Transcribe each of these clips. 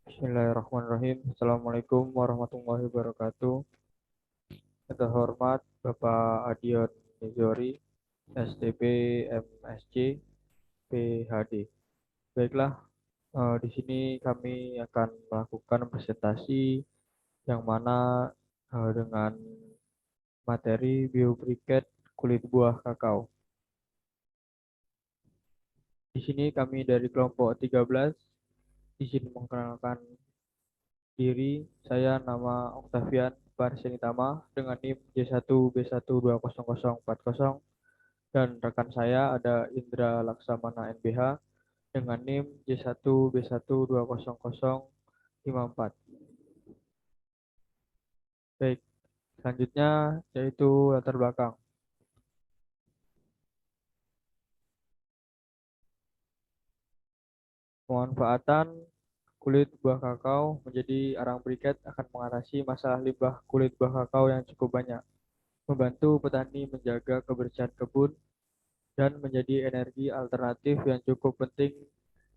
Bismillahirrahmanirrahim. Assalamualaikum warahmatullahi wabarakatuh. Yang terhormat Bapak Adion Nizori, STP MSc PhD. Baiklah, di sini kami akan melakukan presentasi yang mana dengan materi biobriket kulit buah kakao. Di sini kami dari kelompok 13 izin mengenalkan diri. Saya nama Octavian Barsenitama dengan NIM J1B1200040 dan rekan saya ada Indra Laksamana NBH dengan NIM J1B1200054. Baik, selanjutnya yaitu latar belakang. Pemanfaatan kulit buah kakao menjadi arang briket akan mengatasi masalah limbah kulit buah kakao yang cukup banyak, membantu petani menjaga kebersihan kebun, dan menjadi energi alternatif yang cukup penting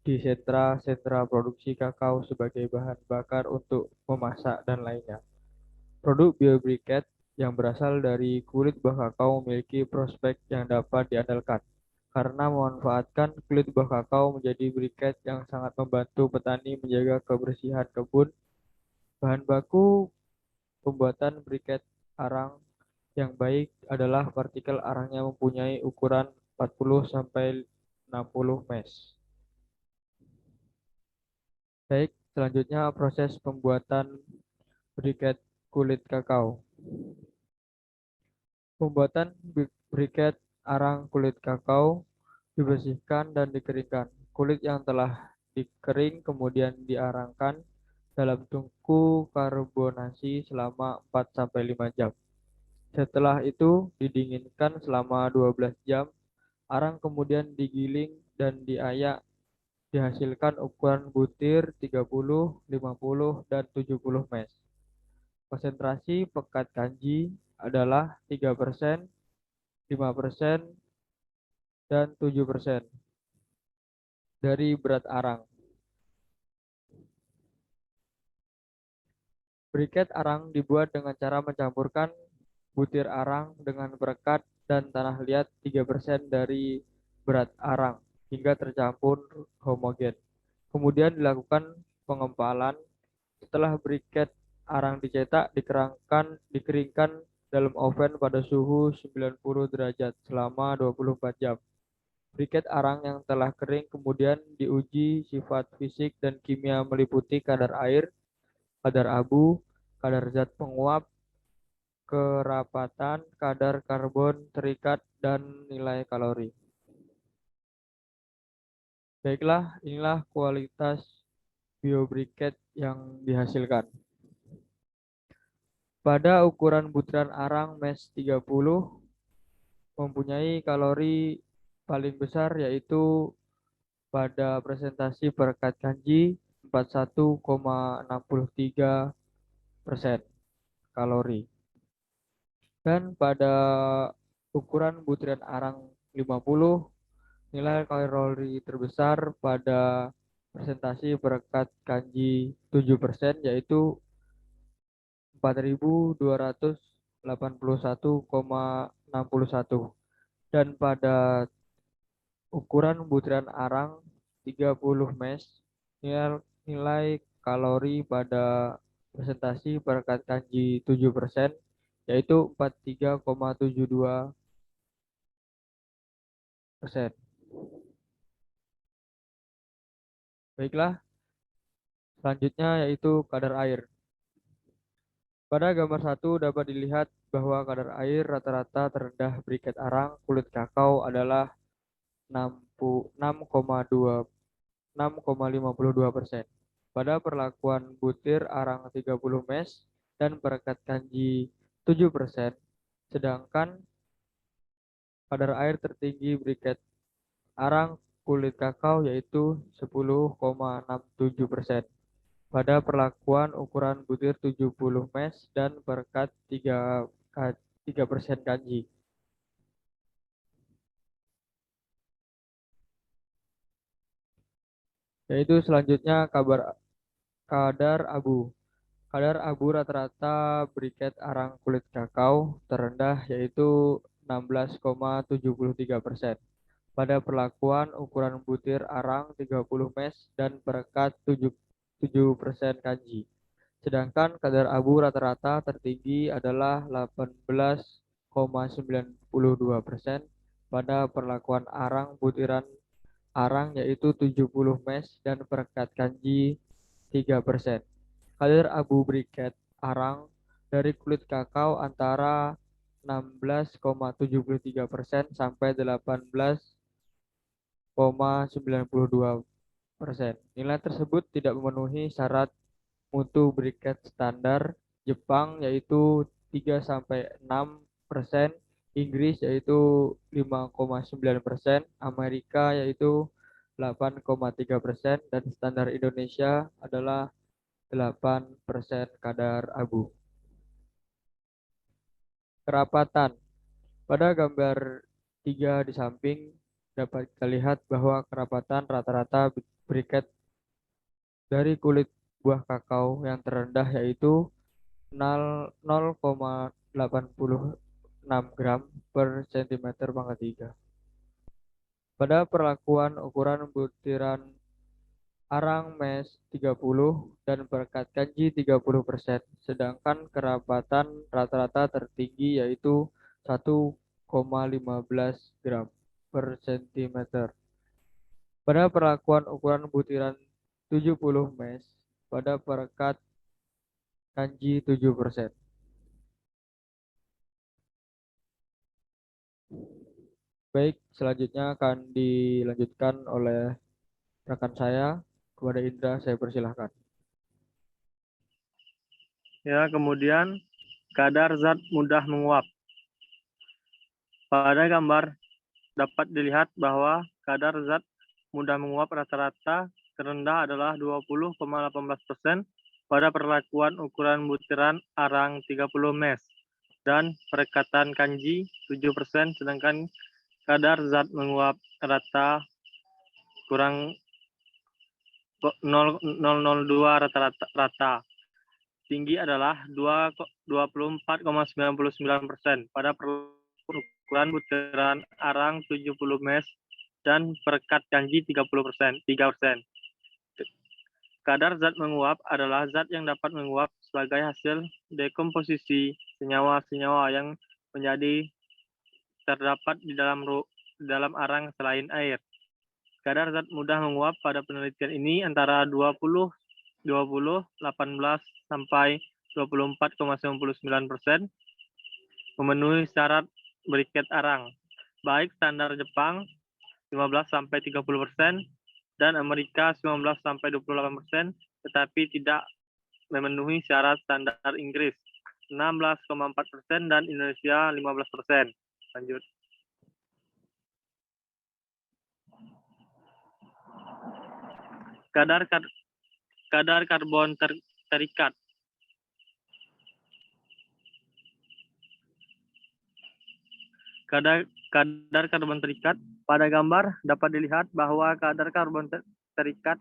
di sentra-sentra produksi kakao sebagai bahan bakar untuk memasak dan lainnya. Produk biobriket yang berasal dari kulit buah kakao memiliki prospek yang dapat diandalkan karena memanfaatkan kulit buah kakao menjadi briket yang sangat membantu petani menjaga kebersihan kebun. Bahan baku pembuatan briket arang yang baik adalah partikel arangnya mempunyai ukuran 40 sampai 60 mesh. Baik, selanjutnya proses pembuatan briket kulit kakao. Pembuatan briket arang kulit kakao dibersihkan dan dikeringkan. Kulit yang telah dikering kemudian diarangkan dalam tungku karbonasi selama 4 sampai 5 jam. Setelah itu didinginkan selama 12 jam. Arang kemudian digiling dan diayak, dihasilkan ukuran butir 30, 50, dan 70 mesh. Konsentrasi pekat kanji adalah 3%, 5%, dan 7% dari berat arang. Briket arang dibuat dengan cara mencampurkan butir arang dengan perekat dan tanah liat 3% dari berat arang hingga tercampur homogen. Kemudian dilakukan pengempalan. Setelah briket arang dicetak, dikeringkan dalam oven pada suhu 90 derajat selama 24 jam. Briket arang yang telah kering kemudian diuji sifat fisik dan kimia meliputi kadar air, kadar abu, kadar zat penguap, kerapatan, kadar karbon terikat, dan nilai kalori. Baiklah, inilah kualitas biobriket yang dihasilkan. Pada ukuran butiran arang mesh 30 mempunyai kalori paling besar yaitu pada presentasi perekat kanji 41,63% kalori. Dan pada ukuran butiran arang 50 nilai kalori terbesar pada presentasi perekat kanji 7% yaitu 4281,61 dan pada ukuran butiran arang 30 mesh nilai kalori pada presentasi perekat kanji 7% yaitu 43,72%. Baiklah, selanjutnya yaitu kadar air. Pada gambar 1 dapat dilihat bahwa kadar air rata-rata terendah briket arang kulit kakao adalah 6,52%. Pada perlakuan butir arang 30 mesh dan perekat kanji 7%, sedangkan kadar air tertinggi briket arang kulit kakao yaitu 10,67%. Pada perlakuan ukuran butir 70 mesh dan perekat 3% kanji. Yaitu selanjutnya Kadar abu. Kadar abu rata-rata briket arang kulit kakao terendah yaitu 16,73%. Pada perlakuan ukuran butir arang 30 mes dan perekat 7% kanji. Sedangkan kadar abu rata-rata tertinggi adalah 18,92% pada perlakuan arang butiran arang yaitu 70 mes dan perekat kanji 3%. Kadar abu briket arang dari kulit kakao antara 16,73% sampai 18,92%. Nilai tersebut tidak memenuhi syarat mutu briket standar Jepang yaitu 3-6%, Inggris yaitu 5,9%, Amerika yaitu 8,3%, dan standar Indonesia adalah 8% kadar abu. Kerapatan. Pada gambar 3 di samping dapat kita lihat bahwa kerapatan rata-rata briket dari kulit buah kakao yang terendah yaitu 0,86 gram per centimeter pangkat 3. Pada perlakuan ukuran butiran arang mes 30 dan perekat kanji 30%, sedangkan kerapatan rata-rata tertinggi yaitu 1,15 gram per centimeter. Pada perlakuan ukuran butiran 70 mes pada perekat kanji 7%. Baik, selanjutnya akan dilanjutkan oleh rekan saya. Kepada Indra, saya persilahkan. Ya, kemudian kadar zat mudah menguap. Pada gambar dapat dilihat bahwa kadar zat mudah menguap rata-rata terendah adalah 20,18% pada perlakuan ukuran butiran arang 30 mes dan perekatan kanji 7%, sedangkan kadar zat menguap rata kurang 0,002 rata. Tinggi adalah 24,99% pada ukuran butiran arang 70 mes dan perekat kanji 3%. Kadar zat menguap adalah zat yang dapat menguap sebagai hasil dekomposisi senyawa-senyawa yang menjadi terdapat di dalam arang selain air. Kadar zat mudah menguap pada penelitian ini antara 20, 18 sampai 24,99%, memenuhi syarat briket arang, baik standar Jepang 15 sampai 30% dan Amerika 19 sampai 28%, tetapi tidak memenuhi syarat standar Inggris 16,4% dan Indonesia 15%. Lanjut. Kadar karbon terikat. Kadar karbon terikat pada gambar dapat dilihat bahwa kadar karbon terikat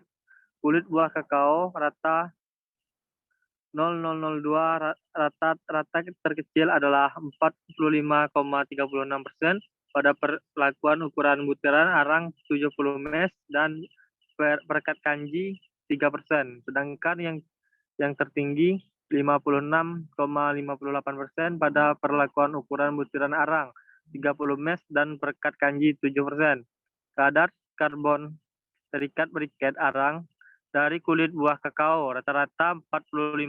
kulit buah kakao rata 0,002, rata terkecil adalah 45,36% pada perlakuan ukuran butiran arang 70 mes dan perekat kanji 3%, sedangkan yang tertinggi 56,58% pada perlakuan ukuran butiran arang 30 mes dan perekat kanji 7%. Kadar karbon terikat briket arang dari kulit buah kakao rata-rata 45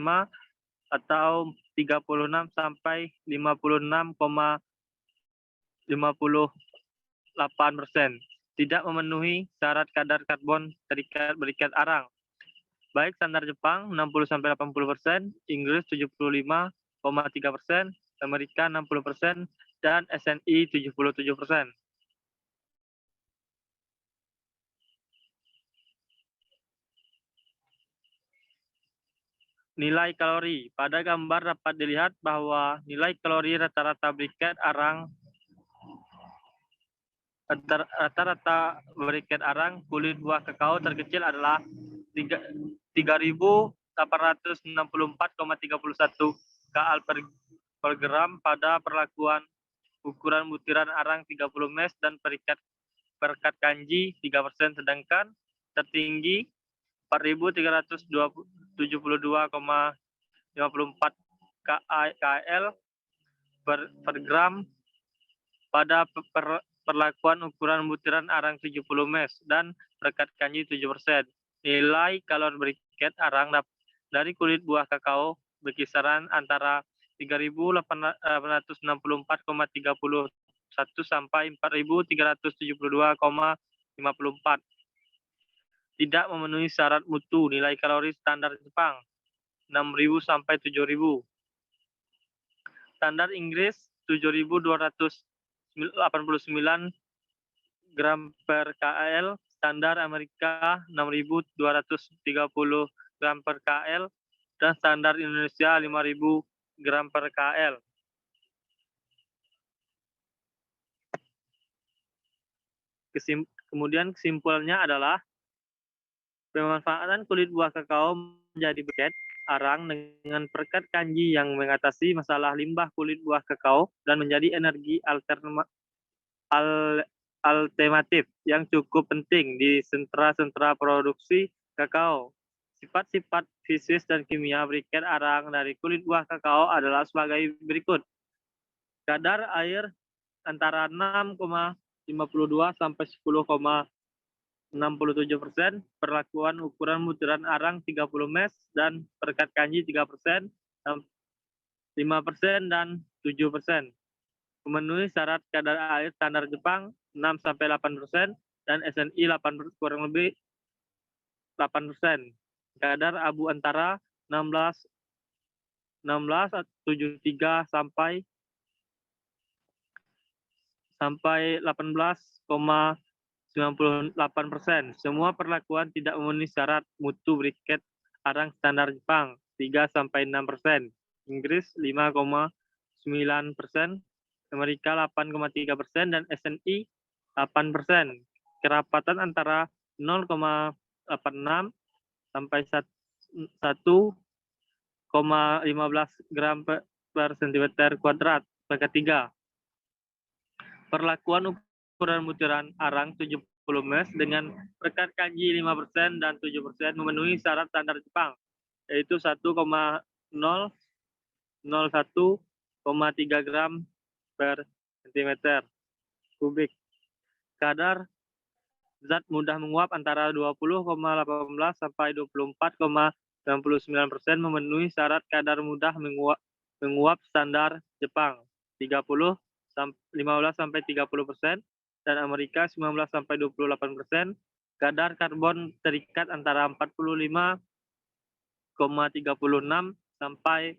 atau 36 sampai 56,58%. Tidak memenuhi syarat kadar karbon terikat briket arang, baik standar Jepang 60 sampai 80%, Inggris 75,3%, Amerika 60%, dan SNI 77%. Nilai kalori. Pada gambar dapat dilihat bahwa nilai kalori rata-rata briket arang kulit buah kakao terkecil adalah 3.000 864,31 kal per gram pada perlakuan ukuran butiran arang 30 mes dan perekat kanji 3%, sedangkan tertinggi 4.372,54 kal per gram pada perlakuan ukuran butiran arang 70 mes dan perekat kanji 7%. Nilai kalori briket arang dari kulit buah kakao berkisaran antara 3.864,31 sampai 4.372,54. Tidak memenuhi syarat mutu. Nilai kalori standar Jepang 6.000 sampai 7.000. Standar Inggris 7.289 gram per kl. Standar Amerika 6.230 gram per kl. Dan standar Indonesia 5.000 gram per kl. Kemudian kesimpulannya adalah pemanfaatan kulit buah kakao menjadi briket arang dengan perekat kanji yang mengatasi masalah limbah kulit buah kakao dan menjadi energi alternatif yang cukup penting di sentra-sentra produksi kakao. Sifat-sifat fisik dan kimia briket arang dari kulit buah kakao adalah sebagai berikut. Kadar air antara 6,52 sampai 10,67%, perlakuan ukuran butiran arang 30 mes dan perekat kanji 3%, 5% dan 7%. Memenuhi syarat kadar air standar Jepang 6-8% dan SNI 8 kurang lebih 8%. Kadar abu antara 16,73 sampai 18,98%. Semua perlakuan tidak memenuhi syarat mutu briket arang standar Jepang 3-6%, Inggris 5,9%, Amerika 8,3% dan SNI 8%. Kerapatan antara 0,86 sampai 1,15 gram per cm². Ketiga, perlakuan ukuran butiran arang 70 mes dengan perekat kanji 5% dan 7% memenuhi syarat standar Jepang, yaitu 1,001,3 gram per cm3. Kadar zat mudah menguap antara 20,18 sampai 24,99% memenuhi syarat kadar mudah menguap standar Jepang 15 sampai 30% dan Amerika 19 sampai 28%. Kadar karbon terikat antara 45,36 sampai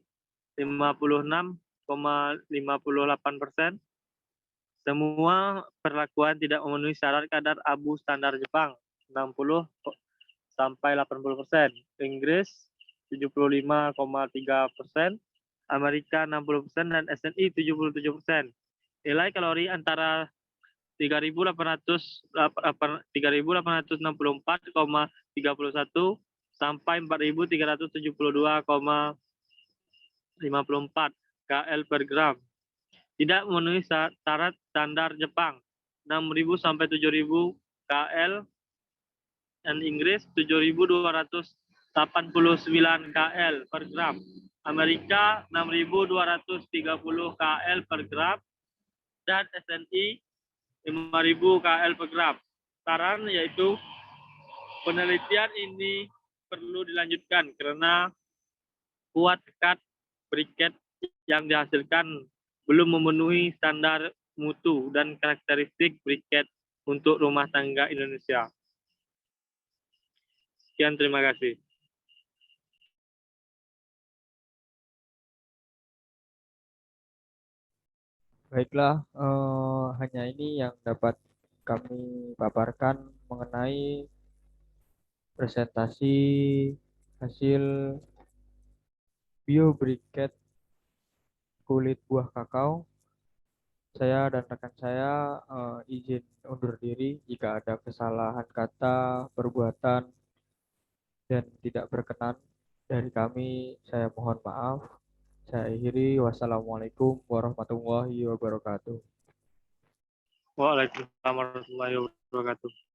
56,58%. Semua perlakuan tidak memenuhi syarat kadar abu standar Jepang 60 sampai 80%, Inggris 75,3%, Amerika 60% dan SNI 77%. Nilai kalori antara 3.864,31 sampai 4.372,54 kl per gram. Tidak memenuhi syarat standar Jepang 6.000 sampai 7.000 kl dan Inggris 7.289 kl per gram. Amerika 6.230 kl per gram dan SNI 5.000 kl per gram. Saran yaitu penelitian ini perlu dilanjutkan karena kuat pekat briket yang dihasilkan belum memenuhi standar mutu dan karakteristik briket untuk rumah tangga Indonesia. Sekian, terima kasih. Baiklah, hanya ini yang dapat kami paparkan mengenai presentasi hasil biobriket kulit buah kakao. Saya dan rekan saya izin undur diri jika ada kesalahan kata, perbuatan, dan tidak berkenan Dari kami, saya mohon maaf. Saya akhiri. Wassalamualaikum warahmatullahi wabarakatuh. Waalaikumsalam warahmatullahi wabarakatuh.